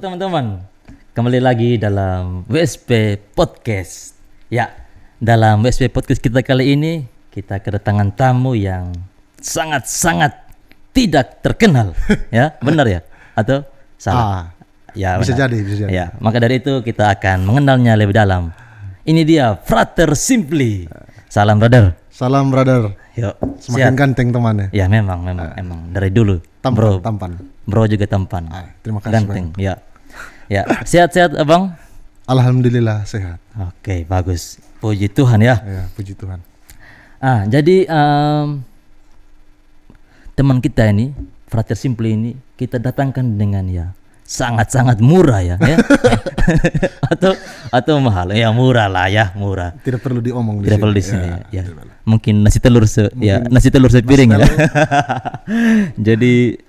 teman-teman, kembali lagi dalam WSP Podcast. Ya, dalam WSP Podcast kita kali ini kita kedatangan tamu yang sangat-sangat tidak terkenal. Ya, benar ya? Atau salah? Ya, bisa benar. jadi. Ya, maka dari itu kita akan mengenalnya lebih dalam. Ini dia Frater Simply. Salam brother. Salam brother. Yuk, Semakin siap. ganteng temannya. Ya memang dari dulu. Tampan. Bro juga tampan. Terima kasih Ganteng. Ya, sehat-sehat abang. Alhamdulillah sehat. Oke, bagus. Puji Tuhan ya. Ya, puji Tuhan. Jadi teman kita ini, Frater Simply ini kita datangkan dengan ya sangat-sangat murah ya. atau mahal ya, murah lah ya, murah. Tidak perlu diomong Tidak perlu di sini ya. Mungkin nasi telur sepiring ya. Jadi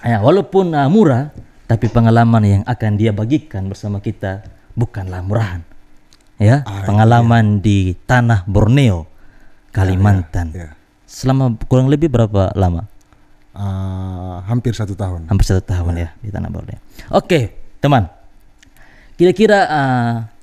ya walaupun murah, tapi pengalaman yang akan dia bagikan bersama kita bukanlah murahan. Ya, pengalaman di tanah Borneo, Kalimantan. Ya. Selama kurang lebih berapa lama? Hampir 1 tahun. Hampir 1 tahun ya di tanah Borneo. Oke, teman. Kira-kira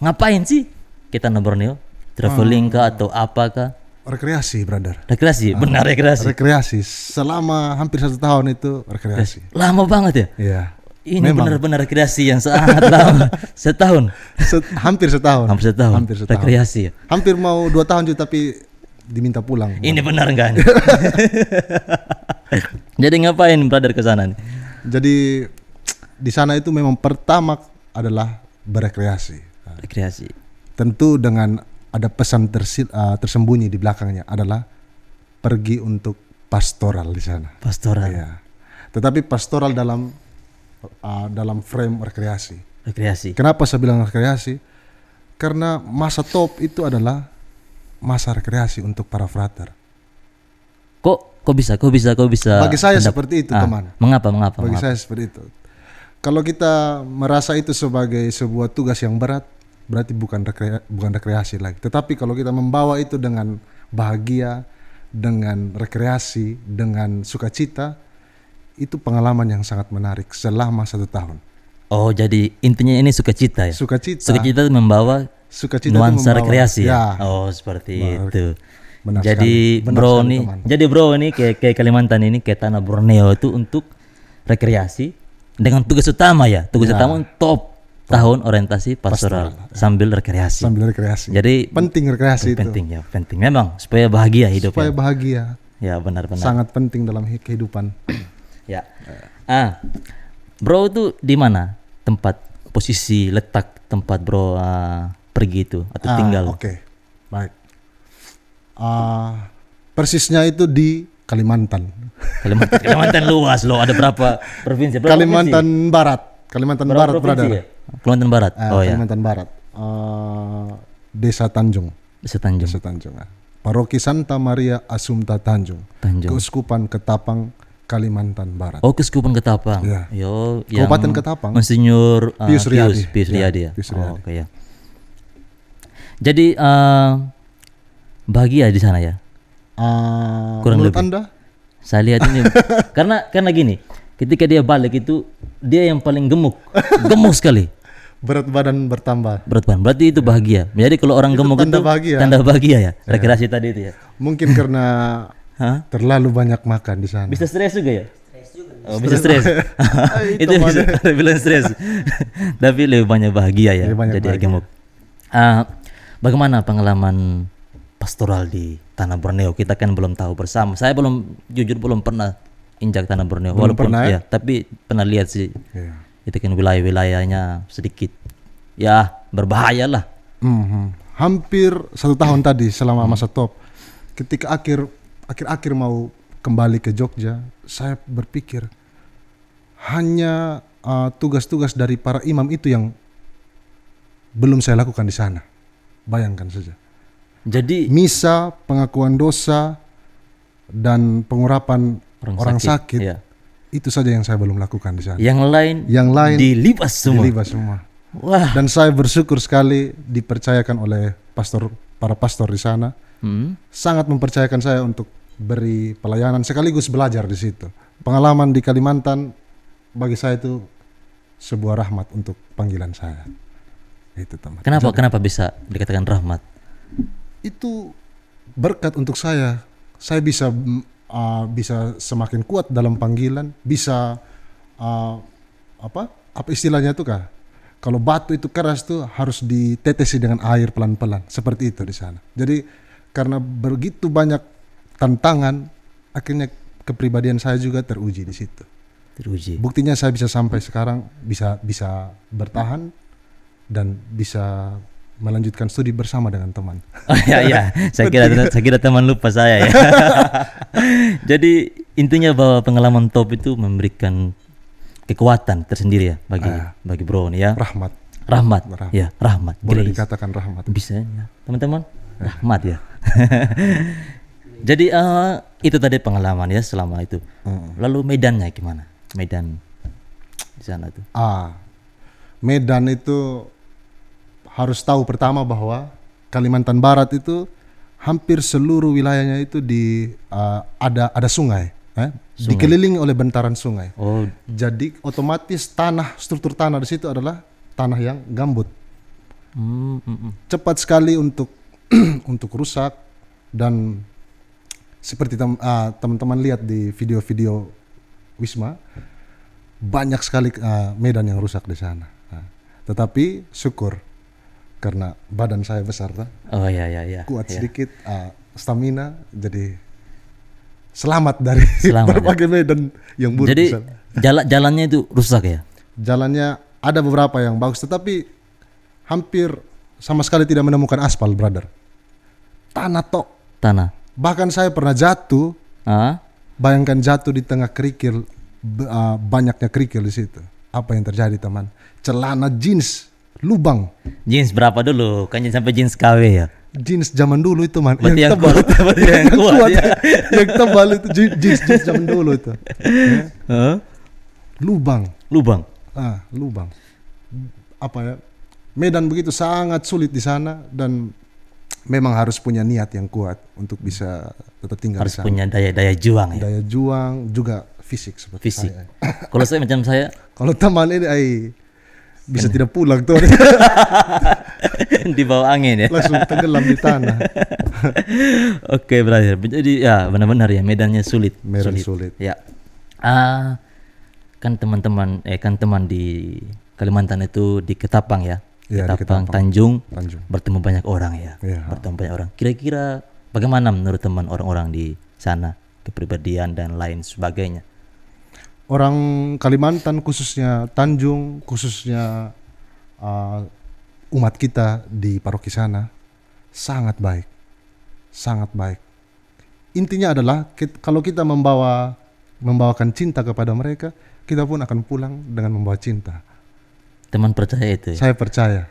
ngapain sih kita tanah Borneo? Traveling kah atau apakah? Rekreasi, brother. Rekreasi, benar rekreasi. Rekreasi. Selama hampir 1 tahun itu rekreasi. Lama banget ya? Iya. Ini benar-benar rekreasi yang sangat lama. Setahun. Hampir setahun. Hampir setahun. Rekreasi ya. Hampir mau 2 tahun juga tapi diminta pulang. Ini benar enggak nih? Jadi ngapain brother ke sana nih? Jadi di sana itu memang pertama adalah berekreasi. Rekreasi. Tentu dengan ada pesan tersembunyi di belakangnya adalah pergi untuk pastoral di sana. Pastoral. Ya. Tetapi pastoral dalam frame rekreasi. Rekreasi. Kenapa saya bilang rekreasi? Karena masa top itu adalah masa rekreasi untuk para frater. Kok bisa? Bagi saya seperti itu, teman. Mengapa? Bagi saya seperti itu. Kalau kita merasa itu sebagai sebuah tugas yang berat, berarti bukan rekreasi lagi. Tetapi kalau kita membawa itu dengan bahagia, dengan rekreasi, dengan sukacita, itu pengalaman yang sangat menarik selama 1 tahun. Oh, jadi intinya ini sukacita ya? Sukacita itu membawa nuansa rekreasi ya? Oh, seperti itu. Benar jadi sekali. bro ini ke Kalimantan ini, ke tanah Borneo itu untuk rekreasi dengan tugas utama ya. Tugas utama top tahun orientasi pastoral sambil rekreasi. Jadi penting rekreasi itu. Penting memang supaya bahagia hidup. Supaya bahagia. Ya, benar-benar. Sangat penting dalam kehidupan. Ya. Bro itu di mana tempat posisi letak tempat bro pergi itu atau tinggal? Oke. Baik. Persisnya itu di Kalimantan. Kalimantan luas loh, ada berapa provinsi? Kalimantan Barat, brother. Ya? Kalimantan Barat. Kalimantan Barat. Desa Tanjung. Paroki Santa Maria Assumpta Tanjung. Keuskupan Ketapang, Kalimantan Barat. Oh, Keuskupan Ketapang. Ya. Kabupaten Ketapang. Monsinyur Pius Riyadi. Pius Riyadi ya. Pius Riyadi. Oke ya. Jadi bahagia di sana ya. Kurang menurut lebih. Anda? Saya lihat ini karena gini, ketika dia balik itu dia yang paling gemuk sekali. Berat badan bertambah. Berarti itu bahagia. Jadi kalau orang gemuk tanda itu tanda bahagia ya. Rekreasi tadi itu ya. Mungkin karena terlalu banyak makan di sana. Bisa stres juga ya? Bisa stres. Itu bisa bilang stres. Tapi lebih banyak bahagia ya. Jadi gemuk. Bagaimana pengalaman pastoral di tanah Borneo? Kita kan belum tahu bersama. Saya jujur belum pernah injak tanah Borneo. Walaupun ya, tapi pernah lihat sih. Yeah. Itu kan wilayahnya sedikit ya berbahaya lah. Hampir 1 tahun tadi selama masa top. Ketika akhir mau kembali ke Jogja, saya berpikir hanya tugas-tugas dari para imam itu yang belum saya lakukan di sana. Bayangkan saja. Jadi misa, pengakuan dosa, dan pengurapan orang sakit ya. Itu saja yang saya belum lakukan di sana. Yang lain dilibas semua. Wah. Dan saya bersyukur sekali dipercayakan oleh para pastor di sana. Sangat mempercayakan saya untuk beri pelayanan sekaligus belajar di situ. Pengalaman di Kalimantan bagi saya itu sebuah rahmat untuk panggilan saya. Itu teman. Kenapa bisa dikatakan rahmat? Itu berkat untuk saya. Saya bisa semakin kuat dalam panggilan, bisa apa istilahnya itu kah? Kalau batu itu keras tuh harus ditetesi dengan air pelan-pelan, seperti itu di sana. Jadi karena begitu banyak tantangan, akhirnya kepribadian saya juga teruji di situ. Teruji. Buktinya saya bisa sampai sekarang bisa bertahan dan bisa melanjutkan studi bersama dengan teman. Oh ya, saya kira teman lupa saya ya. Jadi intinya bahwa pengalaman top itu memberikan kekuatan tersendiri ya bagi bro nih ya. Rahmat. Ya, rahmat. Boleh Grace. dikatakan rahmat. Bisa ya, teman-teman. Rahmat ya. Jadi itu tadi pengalaman ya selama itu. Lalu medannya gimana? Medan di sana tuh. Medan itu harus tahu pertama bahwa Kalimantan Barat itu hampir seluruh wilayahnya itu ada sungai, dikelilingi oleh bentaran sungai. Oh, jadi otomatis struktur tanah di situ adalah tanah yang gambut. Cepat sekali untuk untuk rusak, dan seperti teman-teman lihat di video-video Wisma, banyak sekali medan yang rusak di sana. Tetapi syukur karena badan saya besar, kuat sedikit, stamina, jadi selamat dari berbagai medan yang buruk. Jadi jalannya itu rusak ya? Jalannya ada beberapa yang bagus, tetapi hampir sama sekali tidak menemukan aspal, brother. Tanah. Bahkan saya pernah jatuh. Bayangkan jatuh di tengah kerikil, banyaknya kerikil di situ. Apa yang terjadi, teman? Celana jeans lubang. Jeans berapa dulu? Kan sampai jeans KW ya? Jeans zaman dulu itu, man. Berarti yang tebal. Yang kuat ya. Yang tebal itu jeans zaman dulu itu. Lubang. Lubang. Apa ya? Medan begitu sangat sulit di sana, dan memang harus punya niat yang kuat untuk bisa tetap tinggal di sana. Harus punya daya juang ya. Daya juang juga fisik seperti saya. Kalau saya macam saya. Kalau teman ini bisa tidak pulang tuh. Di bawah angin ya. Langsung tenggelam di tanah. Oke, brother. Jadi ya benar-benar ya medannya sulit. Sulit. Ya. Kan teman di Kalimantan itu di Ketapang ya. Ketapang, Tanjung, bertemu banyak orang ya. Bertemu banyak orang. Kira-kira bagaimana menurut teman orang-orang di sana, kepribadian dan lain sebagainya? Orang Kalimantan, khususnya Tanjung, khususnya umat kita di paroki sana sangat baik. Intinya adalah kalau kita membawakan cinta kepada mereka, kita pun akan pulang dengan membawa cinta. Teman percaya itu ya? Saya percaya.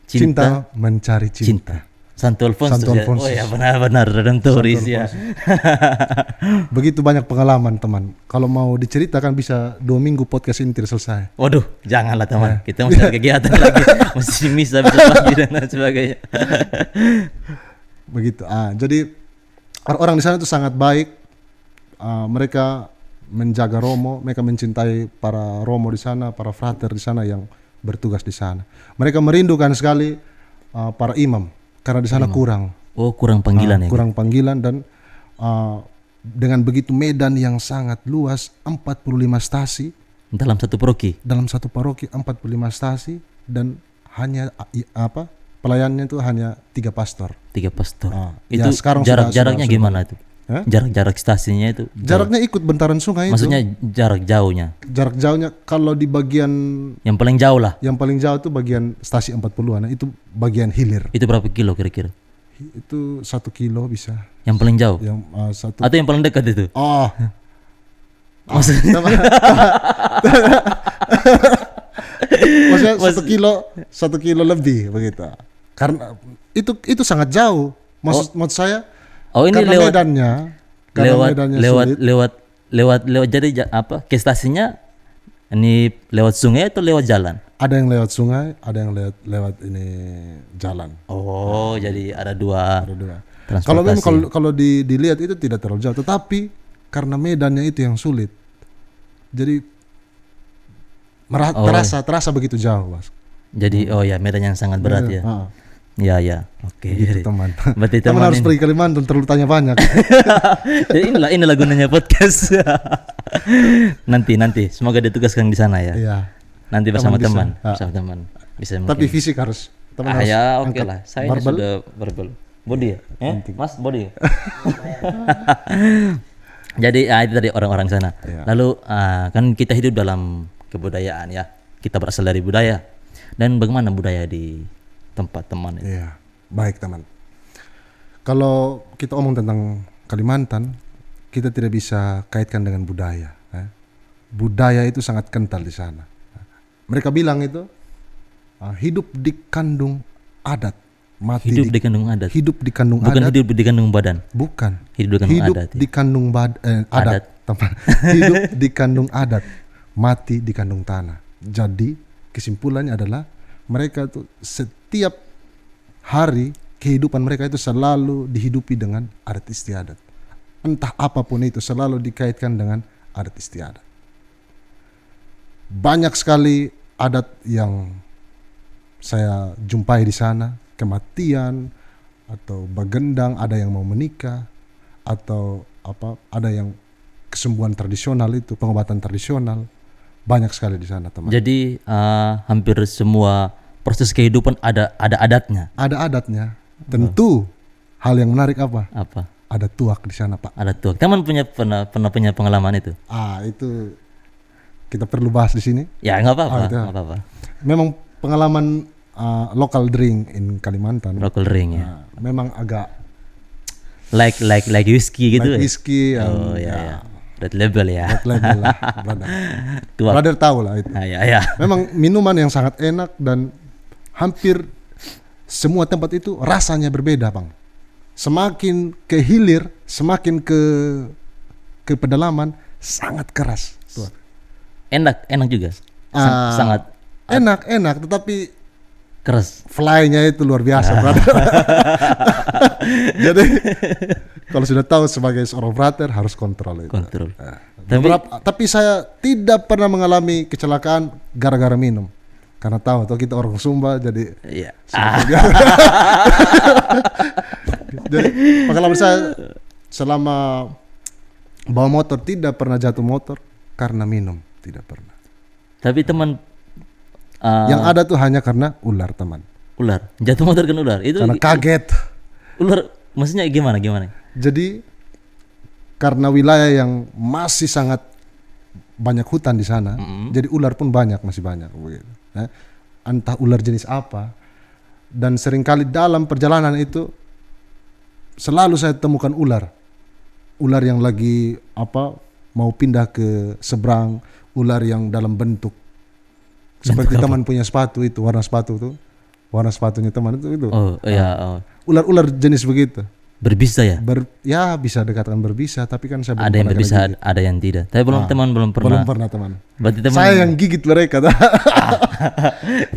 Cinta mencari cinta. Santo Alfonso. Oh ya, benar-benar Redentoris ya. Begitu banyak pengalaman, teman. Kalau mau diceritakan bisa 2 minggu podcast ini tidak selesai. Waduh, janganlah teman. Kita masih ada kegiatan lagi. Masih bisa pagi dan lain sebagainya. Begitu. Jadi orang di sana itu sangat baik. Mereka menjaga Romo, mereka mencintai para Romo di sana, para frater di sana yang bertugas di sana. Mereka merindukan sekali para imam karena di sana kurang panggilan ya. Kurang panggilan, dan dengan begitu medan yang sangat luas, 45 stasi dalam satu paroki. Dalam satu paroki 45 stasi, dan hanya pelayannya itu hanya 3 pastor. 3 pastor. Itu ya, sekarang jaraknya gimana itu? Jarak stasiunnya itu jaraknya ikut bentaran sungai. Maksudnya itu jarak jauhnya kalau di bagian yang paling jauh lah, yang paling jauh itu bagian stasi 40-an, itu bagian hilir. Itu berapa kilo kira-kira? Itu 1 kilo bisa. Yang paling jauh atau yang paling dekat itu? Maksudnya 1 kilo lebih begitu, karena itu sangat jauh. Maksud saya ini karena medannya lewat jadi ke stasiunnya ini lewat sungai atau lewat jalan? Ada yang lewat sungai, ada yang lewat ini jalan. Jadi ada dua. Kalau memang kalau dilihat itu tidak terlalu jauh, tetapi karena medannya itu yang sulit, jadi terasa begitu jauh, Mas. Jadi oh ya, medan yang sangat berat ya. Ya. Oke. Gitu, teman. Berarti teman harus pergi Kalimantan, terlalu tanya banyak. Jadi inilah gunanya podcast. nanti semoga ditugaskan di sana ya. Iya. Nanti bersama teman. Bisa Tapi mungkin. fisik harus. Ya oke lah. Saya ini sudah barbel. Body ya? Mas body ya? Jadi itu tadi orang-orang sana. Ya. Lalu kan kita hidup dalam kebudayaan ya. Kita berasal dari budaya. Dan bagaimana budaya di tempat teman itu? Iya, baik teman. Kalau kita omong tentang Kalimantan, kita tidak bisa kaitkan dengan budaya. Budaya itu sangat kental di sana. Mereka bilang itu hidup di kandung adat, mati Hidup di kandung adat. hidup di kandung Bukan adat. hidup di kandung badan. Bukan. Hidup di kandung Hidup adat. di kandung adat. Teman. Hidup di kandung adat, mati di kandung tanah. Jadi kesimpulannya adalah mereka tuh setiap hari kehidupan mereka itu selalu dihidupi dengan adat istiadat. Entah apapun itu selalu dikaitkan dengan adat istiadat. Banyak sekali adat yang saya jumpai di sana, kematian atau bagendang, ada yang mau menikah atau ada yang kesembuhan tradisional itu, pengobatan tradisional. Banyak sekali di sana, teman. Jadi hampir semua proses kehidupan ada adatnya. Ada adatnya. Tentu hal yang menarik apa? Apa? Ada tuak di sana, Pak. Ada tuh. Teman pernah punya pengalaman itu? Itu kita perlu bahas di sini. Ya nggak apa-apa. Itu. Nggak apa-apa. Memang pengalaman local drink in Kalimantan. Local ring ya. Memang agak Like whiskey gitu. like whiskey. Oh ya. Red label ya. Red label lah, brother. Tuak. Brother tahu lah itu. Ya. Memang minuman yang sangat enak dan hampir semua tempat itu rasanya berbeda, Bang. Semakin ke hilir, semakin ke pedalaman sangat keras. Tuh. Enak juga. Sangat Enak, tetapi keras. fly-nya itu luar biasa, brother. Jadi kalau sudah tahu sebagai seorang brother harus kontrol itu. Kontrol. Tapi saya tidak pernah mengalami kecelakaan gara-gara minum. Karena tahu kita orang Sumba jadi Iya. Jadi pengalaman saya selama bawa motor tidak pernah jatuh motor karena minum, tidak pernah. Tapi teman Yang ada tuh hanya karena ular, teman. ular. Jatuh motor kan ular. Itu Karena kaget. ular maksudnya gimana? Jadi karena wilayah yang masih sangat banyak hutan di sana, jadi ular pun masih banyak begitu. Entah ular jenis apa. Dan seringkali dalam perjalanan itu selalu saya temukan ular yang lagi mau pindah ke seberang, ular yang dalam bentuk seperti teman punya sepatu itu, warna sepatunya teman itu. Oh iya. Ular jenis begitu. Berbisa ya? Bisa dikatakan berbisa, tapi kan saya belum Ada yang pernah berbisa, gigit. ada yang tidak. Tapi teman belum pernah. Belum pernah, teman. Berarti teman Saya yang gigit mereka.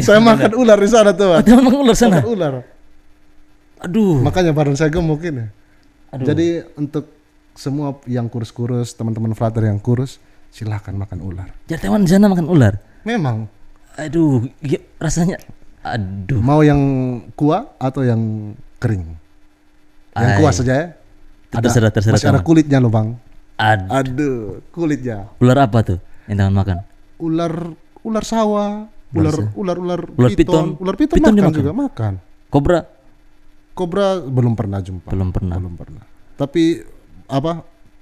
Saya makan ular di sana, teman. teman makan ular sana. Makan ular. Aduh. Makanya badan saya gemuk ini. Aduh. Jadi untuk semua yang kurus-kurus, teman-teman frater yang kurus, silahkan makan ular. Jadi teman di sana makan ular. Memang. Aduh, rasanya. Aduh. Mau yang kuah atau yang kering? Yang kuah saja ya. Terserah Masih ada kulitnya loh, Bang. Aduh. Kulitnya. Ular apa tuh yang teman makan? Ular sawah, ular piton. Ular piton Piton makan dimakan? juga makan. Kobra belum pernah jumpa. Belum pernah. Tapi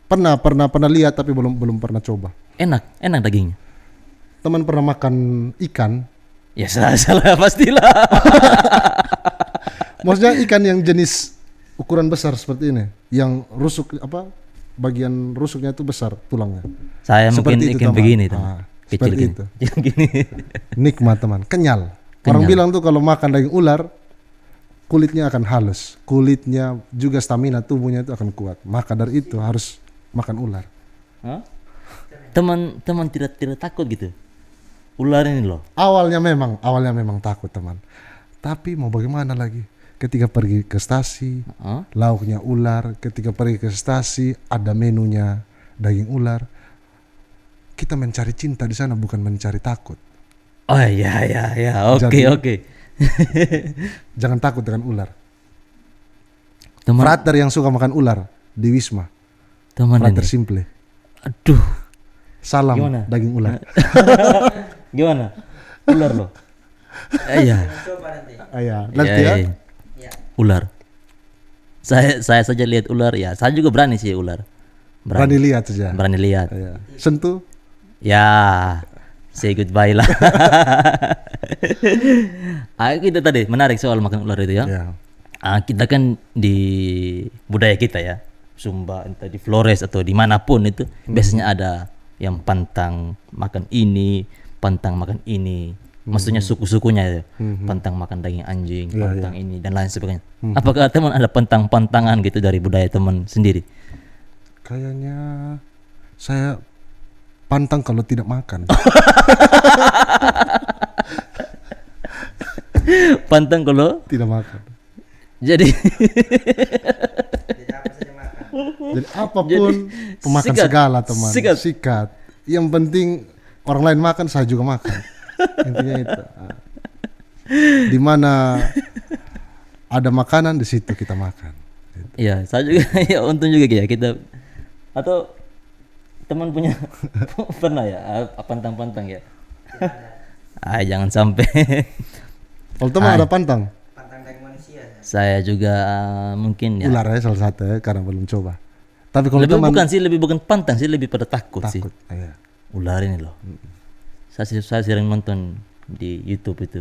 pernah lihat tapi belum pernah coba. Enak dagingnya. Teman pernah makan ikan. Ya salah pastilah. Maksudnya ikan yang jenis ukuran besar seperti ini, yang rusuk bagian rusuknya itu besar tulangnya. Saya Seperti mungkin itu, ikan teman. begini tuh. Kecil Seperti gini. itu. Yang gini. Nikmat, teman. Kenyal. Orang bilang tuh kalau makan daging ular kulitnya akan halus, kulitnya juga stamina tubuhnya itu akan kuat. Maka dari itu harus makan ular. Hah? Teman tidak takut gitu. Ular ini loh. Awalnya memang takut, teman. Tapi mau bagaimana lagi? Ketika pergi ke stasi, lauknya ular. Ketika pergi ke stasi, ada menunya daging ular. Kita mencari cinta di sana, bukan mencari takut. Oh iya iya iya. Oke Jadi- oke. Jangan takut dengan ular. Teman Frater yang suka makan ular di Wisma. teman Frater ini. Simple. Aduh. Salam Gimana? daging ular. Gimana? Ular loh. Iya. Nanti ya. Iya. Ular. Saya saja lihat ular ya. Saya juga berani sih ular. Berani lihat saja. Berani lihat. Iya. Sentuh. Ya. Say goodbye lah. Kita tadi menarik soal makan ular itu ya. Ya. Kita kan di budaya kita ya, Sumba, entah di Flores atau dimanapun itu biasanya ada yang pantang makan ini, pantang makan ini. Maksudnya suku-sukunya ya, pantang makan daging anjing, pantang ini dan lain sebagainya. Apakah teman ada pantang-pantangan gitu dari budaya teman sendiri? Kayaknya saya pantang kalau tidak makan. Pantang kalau Tidak makan. jadi Jadi apapun pemakan sikat. segala teman. Sikat. Sikat. Yang penting orang lain makan, saya juga makan. Intinya itu. Di mana ada makanan, di situ kita makan. ya saya juga ya untung juga ya kita atau teman punya pernah ya pantang-pantang ya. Jangan sampai. Kalau teman ada pantang, Saya juga mungkin ya. ular ya salah satu ya, karena belum coba. Tapi kalau Lebih teman bukan sih, lebih bukan pantang sih, lebih pada takut, sih. takut, iya. Ular ini loh. Saya sering nonton di YouTube itu.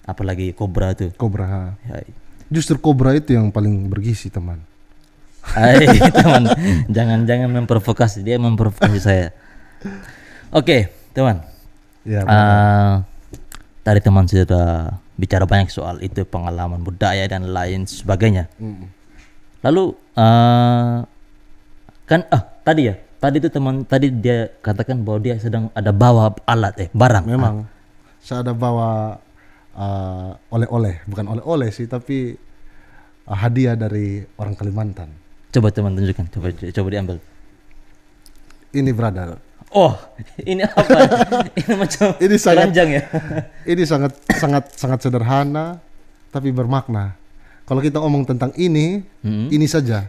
Apalagi kobra tuh. Kobra. Ha. Ya, Justru kobra itu yang paling bergizi teman. teman, jangan memprovokasi, dia memprovokasi saya. Oke, teman. Ya, Tadi teman sudah bicara banyak soal itu, pengalaman budaya dan lain sebagainya. Lalu kan tadi itu teman tadi dia katakan bahwa dia sedang ada bawa alat barang. memang saya ada bawa oleh-oleh, bukan oleh-oleh sih, tapi hadiah dari orang Kalimantan. Coba teman tunjukkan, coba diambil. Ini brother. Oh, ini apa? Ini macam Ini sangat- keranjang ya. Ini sangat sederhana tapi bermakna. Kalau kita omong tentang ini saja.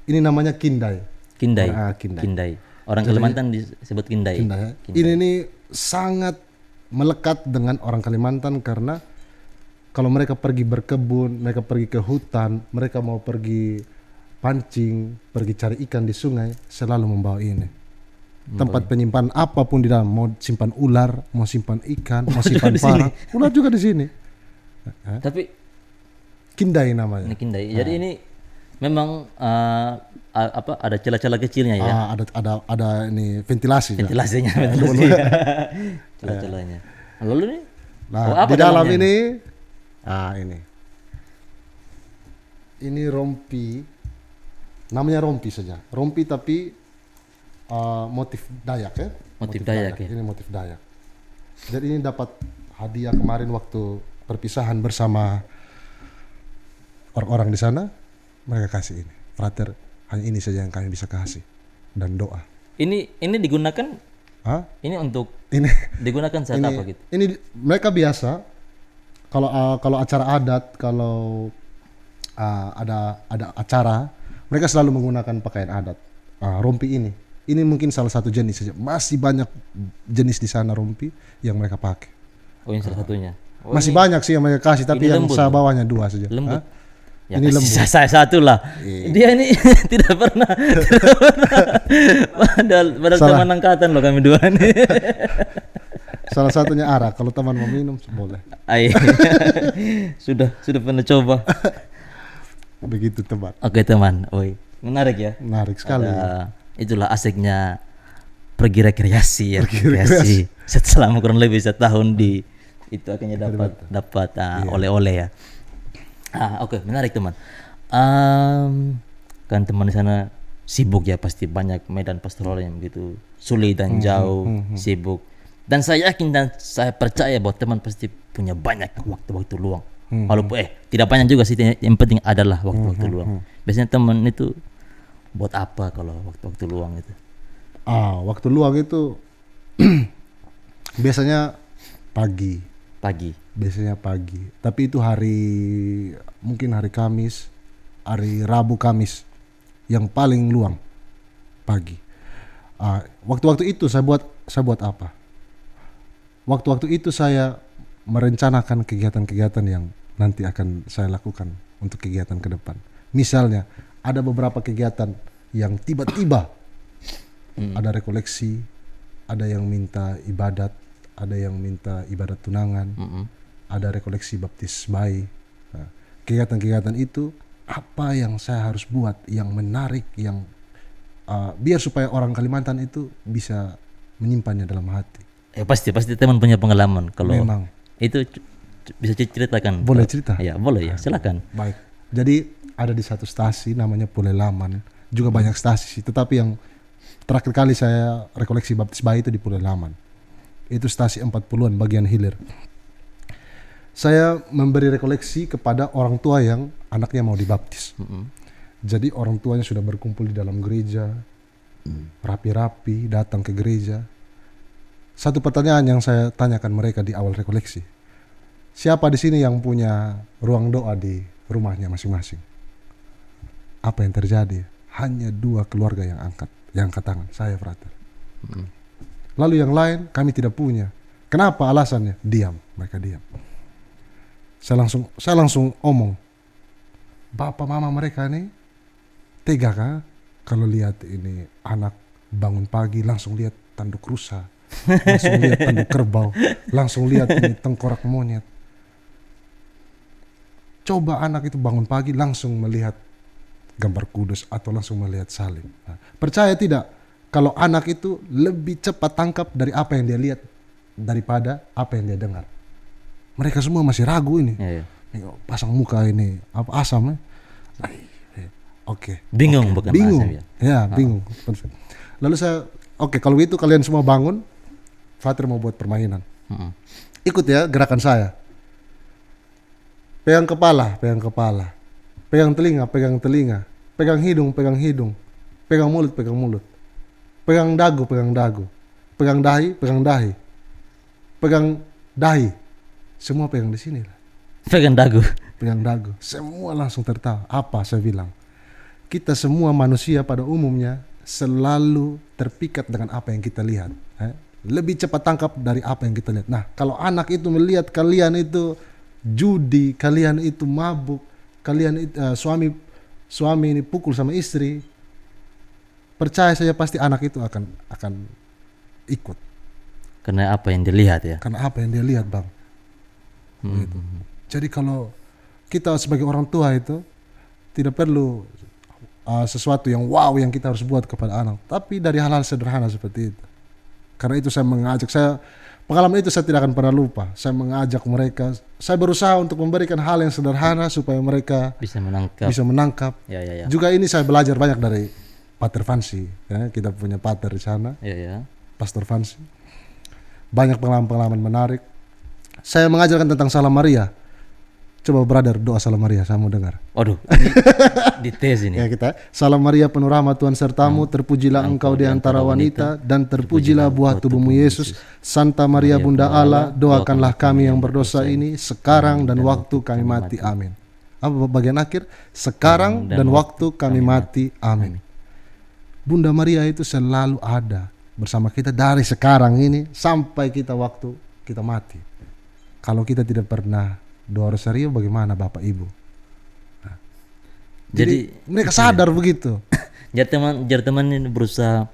Ini namanya kindai. Kindai. Kindai. Kindai. Orang Kalimantan disebut kindai. Kindai. Ya. Ini nih sangat melekat dengan orang Kalimantan karena kalau mereka pergi berkebun, mereka pergi ke hutan, mereka mau pergi pancing, pergi cari ikan di sungai, selalu membawa ini. Tempat penyimpanan apapun di dalam, mau simpan ular, mau simpan ikan, mau simpan di sini. parang, ular juga di sini. Tapi Kindai namanya. ini kindai. Jadi ini memang ada celah-celah kecilnya ya. Ada ini ventilasi. Ya. Ventilasinya, celah-celahnya. Lalu nih, Nah, apa di dalam dalamnya? ini rompi, namanya rompi saja. Rompi tapi motif Dayak ya. Motif Dayak ya. Ini motif Dayak. Jadi ini dapat hadiah kemarin waktu perpisahan bersama orang-orang di sana. Mereka kasih ini. Frater, hanya ini saja yang kami bisa kasih dan doa. Ini digunakan Hah? ini untuk Ini digunakan saat ini, apa gitu? ini mereka biasa kalau acara adat, kalau ada acara, mereka selalu menggunakan pakaian adat. Rompi ini mungkin salah satu jenis saja. Masih banyak jenis di sana rompi yang mereka pakai. Oh, ini salah satunya. Oh, Masih ini banyak sih yang mereka kasih, tapi ini yang lembut, saya bawanya 2 saja. lembut. Hah? Ya, Ini kasih lembut. saya satu lah. Dia ini tidak pernah. Padahal Salah. teman angkatan loh kami dua nih. Salah satunya arak. Kalau teman mau minum boleh. sudah pernah coba. Begitu teman. Oke teman, oi menarik ya. Menarik sekali. Itulah asiknya pergi rekreasi ya. Rekreasi. Selama kurang lebih 1 tahun di itu akhirnya dapat oleh-oleh ya. Oke, menarik teman. Kan teman di sana sibuk ya, pasti banyak medan pastoral yang begitu sulit dan jauh, sibuk. Dan saya yakin dan saya percaya bahwa teman pasti punya banyak waktu-waktu luang. Walaupun tidak banyak juga sih, yang penting adalah waktu-waktu luang. Biasanya teman itu buat apa kalau waktu-waktu luang itu? Waktu luang itu biasanya Pagi. Pagi. Biasanya pagi. Tapi itu mungkin hari Kamis, hari Rabu Kamis yang paling luang pagi. Waktu-waktu itu saya buat apa? Waktu-waktu itu saya merencanakan kegiatan-kegiatan yang nanti akan saya lakukan untuk kegiatan ke depan. Misalnya ada beberapa kegiatan yang tiba-tiba ada rekoleksi, ada yang minta ibadat, ada yang minta ibadat tunangan, ada rekoleksi baptis bayi. Nah, kegiatan-kegiatan itu apa yang saya harus buat yang menarik, yang biar supaya orang Kalimantan itu bisa menyimpannya dalam hati. Pasti teman punya pengalaman kalau Memang. Itu bisa ceritakan. Boleh cerita? Ya boleh ya, silakan. Baik. Jadi ada di satu stasi namanya Pulelaman, juga banyak stasi sih, tetapi yang terakhir kali saya rekoleksi baptis bayi itu di Pulelaman. Itu stasi 40-an bagian hilir. Saya memberi rekoleksi kepada orang tua yang anaknya mau dibaptis. Jadi orang tuanya sudah berkumpul di dalam gereja, rapi-rapi datang ke gereja. Satu pertanyaan yang saya tanyakan mereka di awal rekoleksi, siapa di sini yang punya ruang doa di rumahnya masing-masing? Apa yang terjadi? Hanya 2 keluarga yang angkat tangan, saya frater. Lalu yang lain kami tidak punya. Kenapa? Alasannya diam, mereka diam. Saya langsung omong, bapak mama mereka nih tega kah kalau lihat ini anak bangun pagi langsung lihat tanduk rusa, langsung lihat tanduk kerbau, langsung lihat ini tengkorak monyet. Coba anak itu bangun pagi langsung melihat gambar kudus atau langsung melihat salib. Nah, percaya tidak kalau anak itu lebih cepat tangkap dari apa yang dia lihat daripada apa yang dia dengar. Mereka semua masih ragu ini. Pasang muka ini apa asam ya? Oke. Bingung bukan bingung. asam ya? Ya, bingung. Lalu saya kalau itu kalian semua bangun, Fatir mau buat permainan. Ikut ya gerakan saya. Pegang kepala. Pegang telinga. Pegang hidung. Pegang mulut. Pegang dagu. Pegang dahi. Pegang dahi. Semua pegang di sini lah. Pegang dagu. Semua langsung tertawa. Apa saya bilang? Kita semua manusia pada umumnya selalu terpikat dengan apa yang kita lihat. Lebih cepat tangkap dari apa yang kita lihat. Nah, kalau anak itu melihat kalian itu judi, kalian itu mabuk, kalian suami ini pukul sama istri, percaya saya pasti anak itu akan ikut. Karena apa yang dilihat ya? Karena apa yang dia lihat, Bang. Gitu. Jadi kalau kita sebagai orang tua itu tidak perlu sesuatu yang wow yang kita harus buat kepada anak, tapi dari hal-hal sederhana seperti itu. Karena itu pengalaman itu saya tidak akan pernah lupa. Saya mengajak mereka, saya berusaha untuk memberikan hal yang sederhana supaya mereka bisa menangkap. Ya. Juga ini saya belajar banyak dari Pater Fansi. Ya, kita punya pater di sana, Pastor Fansi. Banyak pengalaman-pengalaman menarik. Saya mengajarkan tentang Salam Maria. Coba brother doa Salam Maria, saya mau dengar. Waduh, di tes ini. Ya kita, Salam Maria penuh rahmat Tuhan sertamu, terpujilah engkau di antara wanita dan terpujilah buah tubuhmu Yesus. Santa Maria Bunda Allah, doakanlah kami yang berdosa ini sekarang dan waktu kami mati. Amin. Apa bagian akhir? Sekarang dan waktu kami mati. Amin. Bunda Maria itu selalu ada bersama kita dari sekarang ini sampai waktu kita mati. Kalau kita tidak pernah doa rosario, bagaimana Bapak Ibu? Nah, jadi mereka sadar begitu. Jadi teman ini berusaha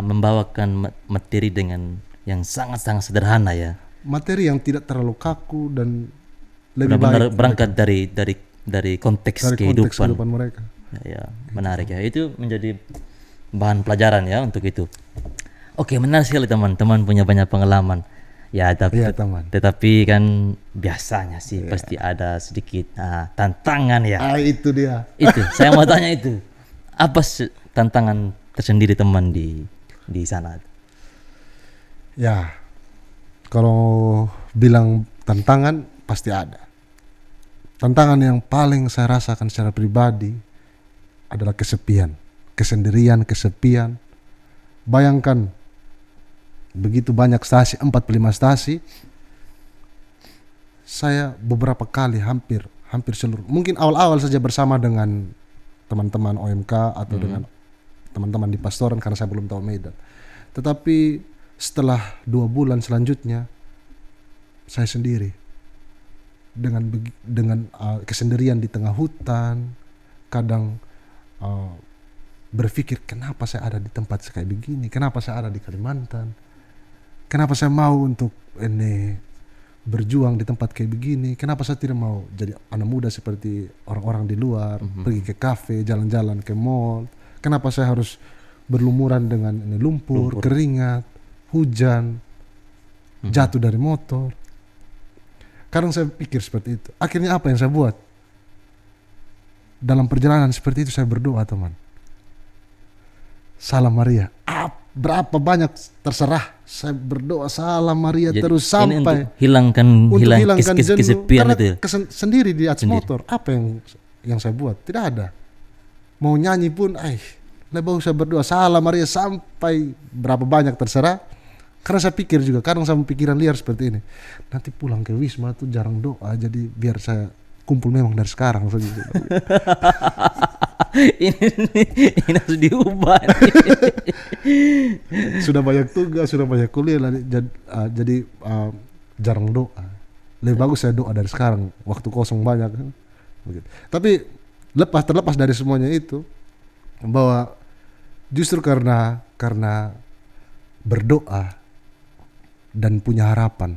membawakan materi dengan yang sangat-sangat sederhana ya. Materi yang tidak terlalu kaku dan lebih benar-benar baik berangkat dari konteks kehidupan mereka. Ya, menarik ya. Itu menjadi bahan pelajaran ya untuk itu. Oke, menarik sekali teman-teman punya banyak pengalaman. Ya, tetapi kan biasanya sih pasti ada sedikit tantangan ya. Itu dia. Itu saya mau tanya itu. Apa tantangan tersendiri teman di sana? Ya, kalau bilang tantangan pasti ada. Tantangan yang paling saya rasakan secara pribadi adalah kesendirian. Bayangkan begitu banyak stasi, 45 stasi, saya beberapa kali hampir seluruh, mungkin awal-awal saja bersama dengan teman-teman OMK atau dengan teman-teman di pastoran karena saya belum tahu Medan. Tetapi setelah 2 bulan selanjutnya saya sendiri dengan kesendirian di tengah hutan, kadang berpikir kenapa saya ada di tempat kayak begini, kenapa saya ada di Kalimantan, kenapa saya mau untuk ini berjuang di tempat kayak begini, kenapa saya tidak mau jadi anak muda seperti orang-orang di luar, pergi ke kafe, jalan-jalan ke mall, kenapa saya harus berlumuran dengan ini lumpur, keringat, hujan, jatuh dari motor. Kadang saya pikir seperti itu. Akhirnya apa yang saya buat? Dalam perjalanan seperti itu saya berdoa, teman. Salam Maria. Berapa banyak terserah. Saya berdoa Salam Maria. Jadi, terus sampai untuk hilangkan kesepian itu. Sendiri di atas motor. Apa yang saya buat? Tidak ada. Mau nyanyi pun, lebih saya berdoa Salam Maria sampai berapa banyak terserah. Karena saya pikir juga, kadang sama pikiran liar seperti ini. Nanti pulang ke Wisma tuh jarang doa, jadi biar saya kumpul memang dari sekarang. ini harus diubah. Sudah banyak tugas, sudah banyak kuliah, jadi jarang doa. Lebih bagus saya doa dari sekarang, waktu kosong banyak. Begitu. Tapi terlepas dari semuanya itu, bahwa justru karena berdoa dan punya harapan.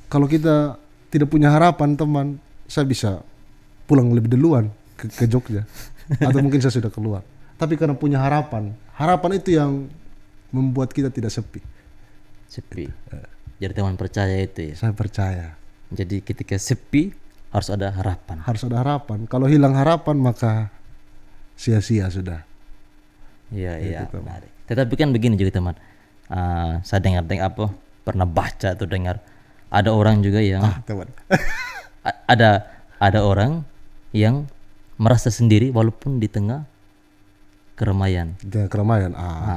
Kalau kita tidak punya harapan, teman, saya bisa pulang lebih duluan ke Jogja atau mungkin saya sudah keluar. Tapi karena punya harapan itu yang membuat kita tidak sepi. Jadi teman percaya itu ya. Saya percaya. Jadi ketika sepi harus ada harapan. Harus ada harapan. Kalau hilang harapan maka sia-sia sudah. Iya, menarik. Tetapi kan begini juga, teman. Saya dengar pernah baca atau dengar ada orang juga yang ada orang yang merasa sendiri walaupun di tengah keramaian.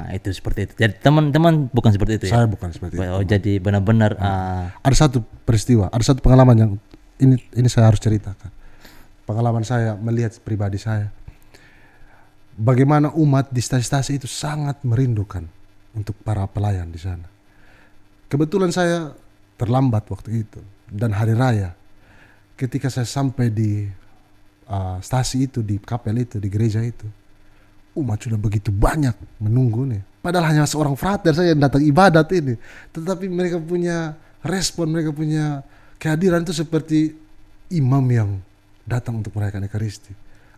Itu seperti itu. Jadi teman-teman bukan seperti itu ya. Saya bukan seperti itu. Jadi benar-benar ada satu peristiwa, ada satu pengalaman yang ini saya harus ceritakan. Pengalaman saya melihat pribadi saya. Bagaimana umat di stasi-stasi itu sangat merindukan untuk para pelayan di sana. Kebetulan saya terlambat waktu itu dan hari raya. Ketika saya sampai di stasi itu, di kapel itu, di gereja itu, umat sudah begitu banyak menunggu nih. Padahal hanya seorang frater saya yang datang ibadat ini, tetapi mereka punya respon, mereka punya kehadiran itu seperti imam yang datang untuk merayakan Ekaristi.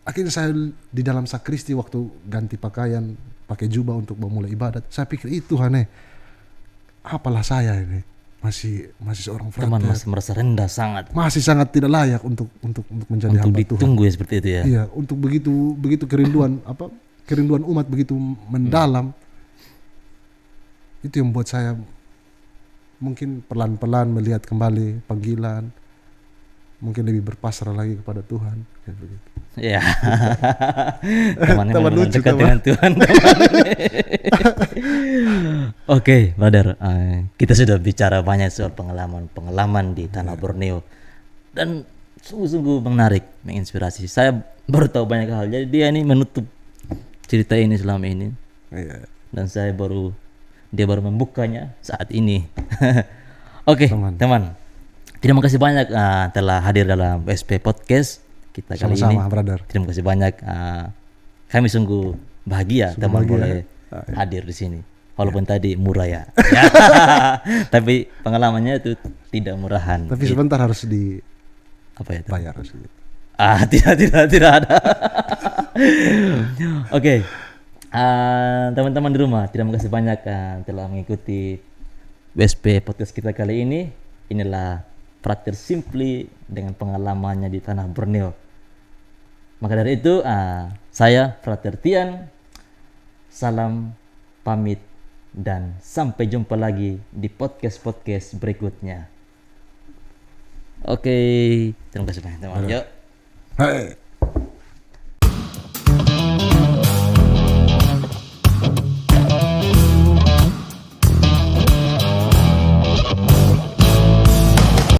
Akhirnya saya di dalam sakristi waktu ganti pakaian, pakai jubah untuk memulai ibadat, saya pikir itu apalah saya ini masih seorang frater. Teman masih merasa rendah sangat. Masih sangat tidak layak untuk menjadi hamba Tuhan. Ditunggu ya seperti itu ya. Iya, untuk begitu kerinduan kerinduan umat begitu mendalam. Itu yang membuat saya mungkin pelan-pelan melihat kembali panggilan, mungkin lebih berpasrah lagi kepada Tuhan, kayak begitu. Ya. Teman lucu dekat dengan Tuhan. Oke, brother, kita sudah bicara banyak soal pengalaman di tanah Borneo dan sungguh-sungguh menarik, menginspirasi. Saya baru tahu banyak hal. Jadi dia ini menutup cerita ini selama ini. Dan dia baru membukanya saat ini. Oke, teman. Terima kasih banyak telah hadir dalam WSP Podcast kita kali ini. Sama-sama, brother. Terima kasih banyak. Kami sungguh bahagia teman boleh hadir di sini. Walaupun tadi murah ya. Tapi pengalamannya itu tidak murahan. Tapi sebentar harus bayar. Tidak ada. Oke. Teman-teman di rumah, terima kasih banyak telah mengikuti WSP Podcast kita kali ini. Inilah Frater Simply dengan pengalamannya di tanah Borneo. Maka dari itu saya Frater Tian, salam pamit dan sampai jumpa lagi di podcast berikutnya. Oke, terima kasih banyak teman. Yuk. Hai.